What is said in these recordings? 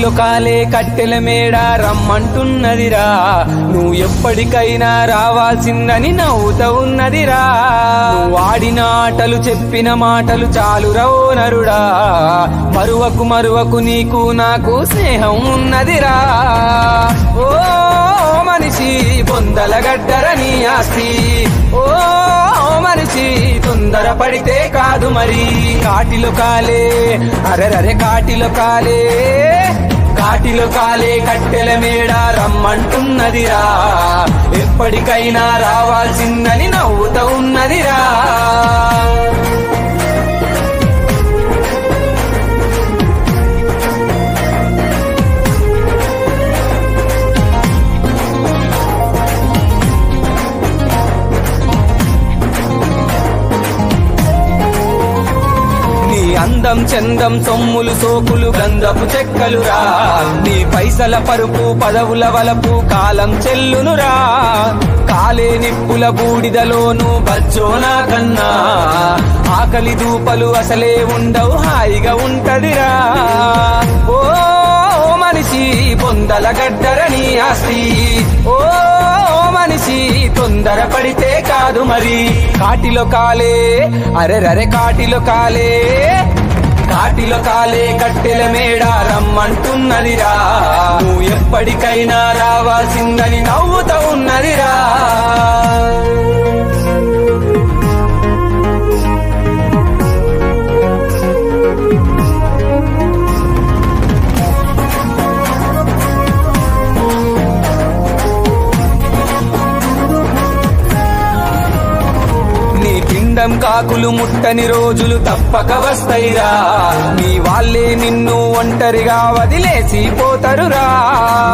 కాటిలో కాలే కట్టెల మేడ రమ్మంటున్నదిరా, నువ్వు ఎప్పటికైనా రావాల్సిందని నవ్వుతా ఉన్నదిరా. నువ్వు ఆడిన ఆటలు చెప్పిన మాటలు చాలురా ఓ నరుడా, మరువకు మరువకు నీకు నాకు స్నేహం ఉన్నదిరా. ఓ మనిషి బొందల గడ్డర నీ ఆస్తి, ఓ మనిషి తొందర పడితే కాదు మరి. కాటిలో కాలే అరెరరే కాటిలో కాలే, కాటిలో కాలే కట్టెల మేడ రమ్మంటున్నదిరా, ఎప్పటికైనా రావాల్సిందని నవ్వుతా ఉన్నదిరా. అందం చందం సొమ్ములు సోకులు గంధపు చెక్కలురా, నీ పైసల పరుపు పదవుల వలపు కాలం చెల్లునురా. కాలే నిప్పుల బూడిదలోను బజ్జోనా కన్నా, ఆకలి దూపలు అసలే ఉండవు హాయిగా ఉంటదిరా. ఓ మనిషి బొందల గడ్డర నీ ఆస్తి, ఓ మనిషి తొందర పడితే కాదు మరి. కాటిలో కాలే అరెరరే కాటిలో కాలే, కాటిలో కాలే కట్టెల మేడ రమ్మంటున్నదిరా, నువ్వు ఎప్పటికైనా రావాల్సిందని నవ్వుతా ఉన్నదిరా. కాకులు ముట్టని రోజులు తప్పక వస్తాయిరా, నీ వాళ్ళే నిన్ను ఒంటరిగా వదిలేసి పోతరురా.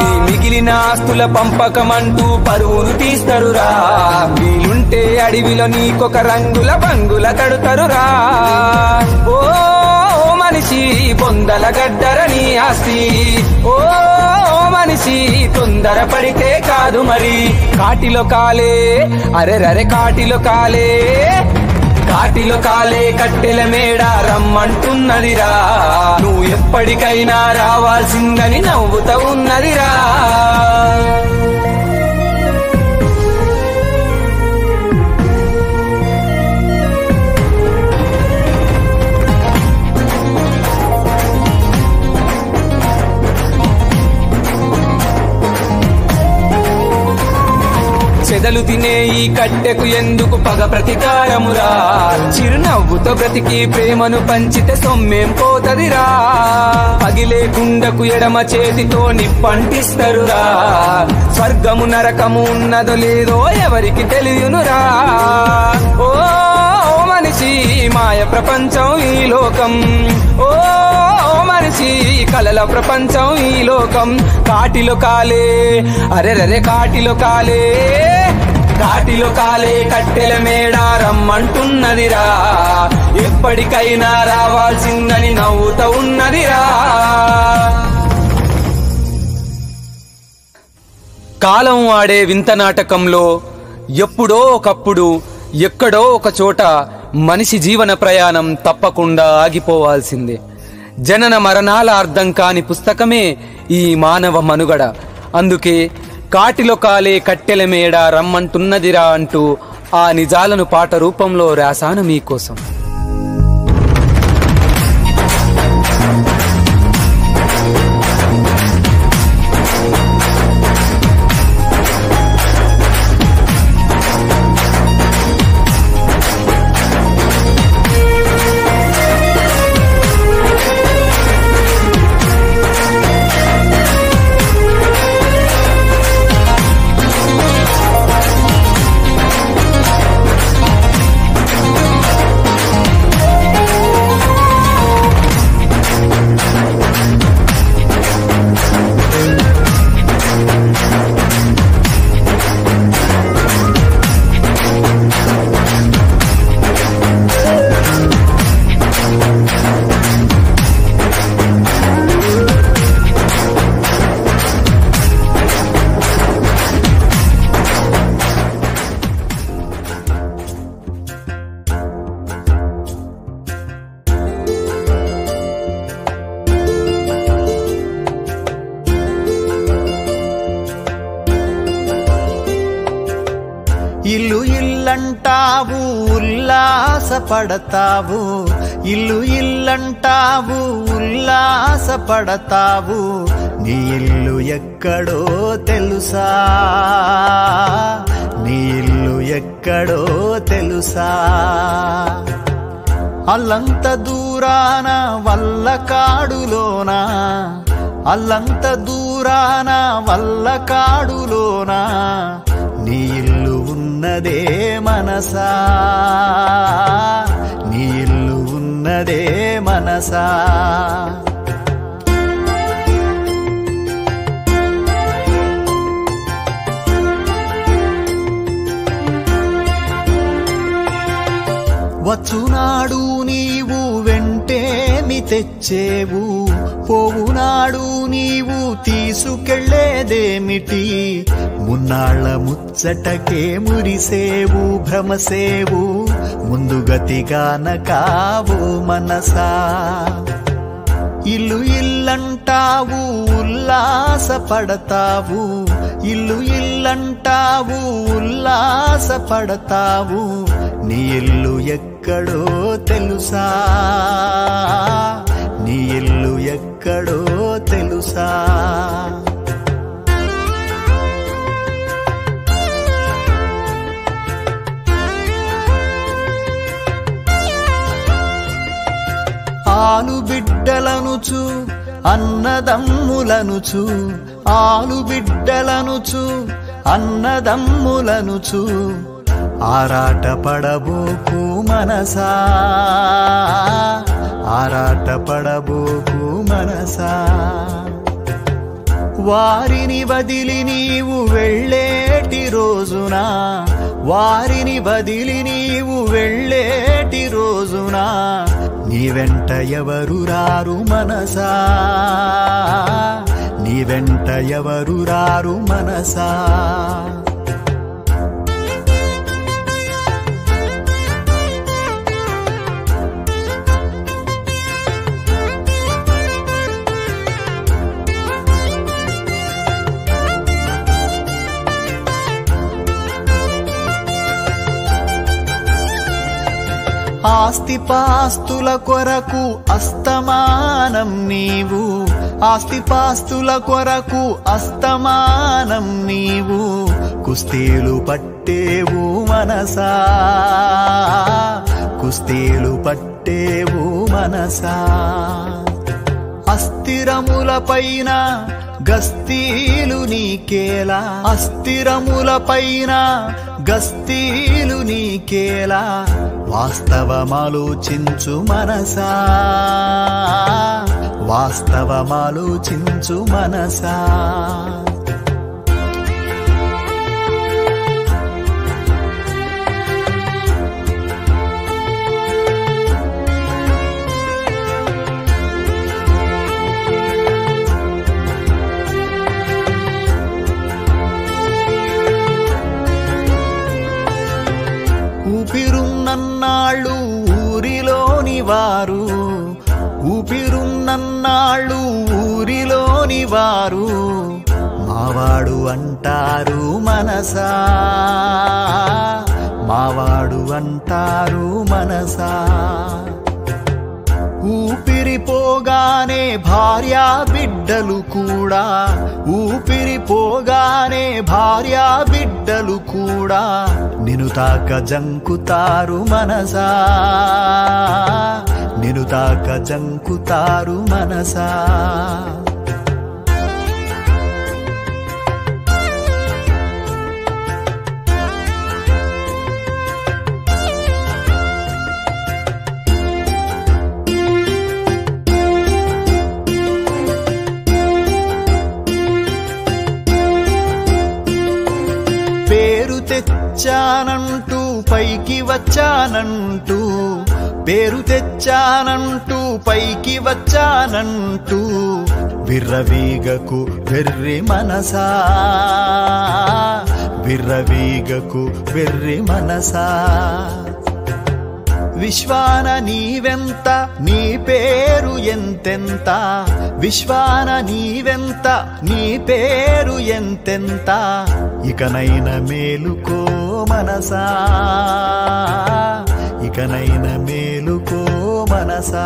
నీ మిగిలిన ఆస్తుల పంపకమంటూ పరువును తీస్తరురా, వీలుంటే అడవిలో నీకొక రంగుల బంగుల కడుతరురా. ఓ మనిషి బొందల గడ్డర నీ ఆస్తి, ఓ మనిషి తొందర పడితే కాదు మరి. కాటిలో కాలే అరెరరే కాటిలో కాలే, కాటిలో కాలే కట్టెల మేడ రమ్మంటున్నదిరా, నువ్వు ఎప్పటికైనా రావాల్సిందని నవ్వుతా ఉన్నదిరా. చెదలు తినే ఈ కట్టెకు ఎందుకు పగ ప్రతీకారమురా, చిరునవ్వుతో బ్రతికి ప్రేమను పంచితే సొమ్మేం పోతదిరా. పగిలే గుండకు ఎడమ చేతితో నిప్పంటిస్తరురా, స్వర్గము నరకము ఉన్నదో లేదో ఎవరికి తెలియనురా. ఓ మనిషి మాయ ప్రపంచం ఈ లోకం, ఓ మనిషి కలల ప్రపంచం ఈ లోకం. కాటిలో కాలే అరెరరే కాటిలో కాలే, కాటిలో కాలే కట్టెల మేడ రమ్మంటున్నదిరా, ఎప్పటికైనా రావాల్సిందని నవ్వుతా ఉన్నదిరా. కాలం ఆడే వింత నాటకంలో ఎప్పుడో ఒకప్పుడు ఎక్కడో ఒక చోట మనిషి జీవన ప్రయాణం తప్పకుండా ఆగిపోవాల్సిందే. జనన మరణాల అర్థం కాని పుస్తకమే ఈ మానవ మనుగడ. అందుకే కాటిలో కాలే కట్టెల మేడ రమ్మంటున్నదిరా అంటూ ఆ నిజాలను పాట రూపంలో రాశాను మీకోసం. ఆశపడతావు, ఇల్లు ఇల్లంటావు ఉల్లాసపడతావు. నీ ఇల్లు ఎక్కడో తెలుసా, నీ ఇల్లు ఎక్కడో తెలుసా? అల్లంత దూరాన వల్లకాడులోనా, అల్లంత దూరాన వల్లకాడులోనా నీ ఇల్లు ఉన్నదే మనసా, నీ ఇల్లు ఉన్నదే మనసా. వచ్చునాడు నీవు వెంటేమి తెచ్చేవు, పోవునాడు నీవు తీసుకెళ్లేదేమిటి? మున్నాళ్ల ముచ్చటకే మురిసేవు భ్రమసేవు, ముందుగతిగాన కావు మనసా. ఇల్లు ఇల్లంటావు ఉల్లాసపడతావు, ఇల్లు ఇల్లంటావు ఉల్లాసపడతావు. నీ ఇల్లు ఎక్కడో తెలుసా, నీ ఇల్లు ఎక్కడో తెలుసా? ఆలు బిడ్డలనుచు అన్నదమ్ములనుచు, ఆలు బిడ్డలనుచు అన్నదమ్ములనుచు ఆరాట పడబోకు మనసా, ఆరాట పడబోకు మనసా. వారిని వదిలి నీవు వెళ్ళేటి రోజున, వారిని వదిలి నీవు వెళ్ళేటి రోజున నీ వెంట ఎవరు రారు మనసా, నీ వెంట ఎవరు రారు మనసా. ఆస్తిపాస్తుల కొరకు అస్తమానం నీవు, ఆస్తిపాస్తుల కొరకు అస్తమానం నీవు కుస్తీలు పట్టేవు మనసా, కుస్తీలు పట్టేవు మనసా. అస్థిరముల పైన గస్తీలు నీకేలా, అస్థిరముల పైన గస్తీలు నీకేలా. వాస్తవమాలోచించు మనసా, వాస్తవమాలోచించు మనసా. ఊపిరున్నన్నాళ్ళు ఊరిలోని వారు, ఊపిరున్నన్నాళ్ళు ఊరిలోని వారు మావాడు అంటారు మనసా, మావాడు అంటారు మనసా. ఊపిరిపోగానే భార్యా బిడ్డలు కూడా, ఊపిరిపోగానే భార్యా బిడ్డలు కూడా నిన్ను తాక జంకుతారు మనసా, నిన్ను తాక జంకుతారు మనసా. పేరు తెచ్చానంటూ పైకి వచ్చానంటూ, పేరు తెచ్చానంటూ పైకి వచ్చానంటూ విర్రవీగకు వెర్రి మనసా, విర్రవీగకు వెర్రి మనసా. విశ్వాన నీవెంత నీ పేరు ఎంతెంత, విశ్వాన నీవెంత నీ పేరు ఎంతెంత. ఇకనైన మేలుకో మనసా, ఇక ఇకనైన మేలుకో మనసా.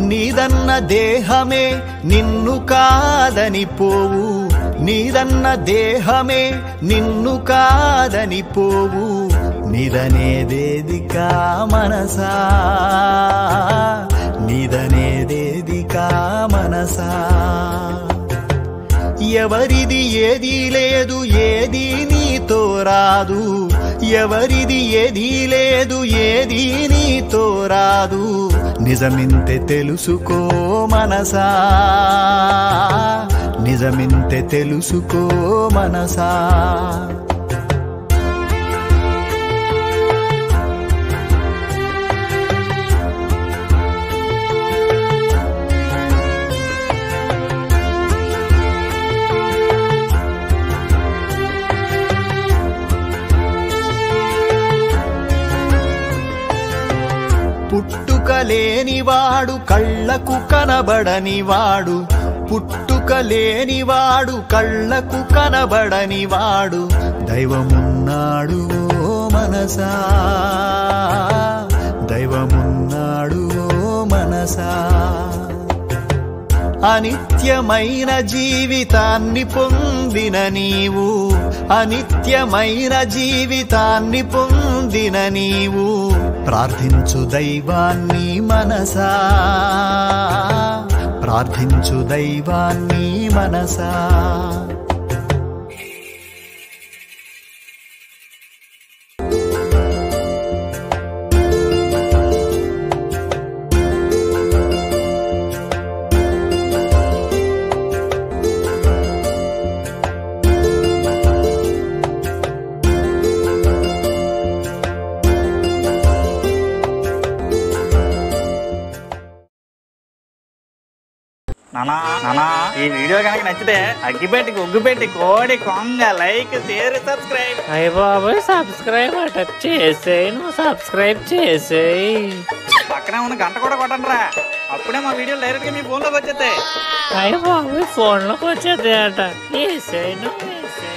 నీదన్న దేహమే నిన్ను కాదని పోవు, నీదన్న దేహమే నిన్ను కాదని పోవు, నిదనేదేదికా మనసా, నిదనేదేదికా మనసా. ఎవరిది ఏదీ లేదు, ఏదీ నీతో రాదు, ఎవరిది ఏదీ లేదు, ఏదీ నీతో రాదు, నిజమింతే తెలుసుకో మనసా, నిజమింతే తెలుసుకో మనసా. పుట్టుక లేనివాడు కళ్ళకు కనబడనివాడు, పుట్టుక లేనివాడు కళ్ళకు కనబడనివాడు, దైవమున్నాడు ఓ మనసా, దైవమున్నాడు ఓ మనసా. అనిత్యమైన జీవితాన్ని పొందిన నీవు, అనిత్యమైన జీవితాన్ని పొందిన నీవు, ప్రార్థించు దైవాన్ని మనసా, ప్రార్థించు దైవాన్ని మనసా. నానా ఈ వీడియో కనుక నచ్చితే అగ్గిపెట్టి గుగ్గుపెట్టి కోడి కొంగ లైక్ షేర్ సబ్స్క్రైబ్. అయ్య బాబాయ్ సబ్స్క్రైబ్ అట చేసేయి, నువ్వు సబ్స్క్రైబ్ చేసేయి. పక్కనే ఉన్న గంట కూడా కొట్టండి రా, అప్పుడే మా వీడియో డైరెక్ట్ గా మీ ఫోన్ లోకి వచ్చేస్తాయి. అయ్య బాబాయ్ ఫోన్లోకి వచ్చేది అట, వేసేయి నువ్వు వేసేయి.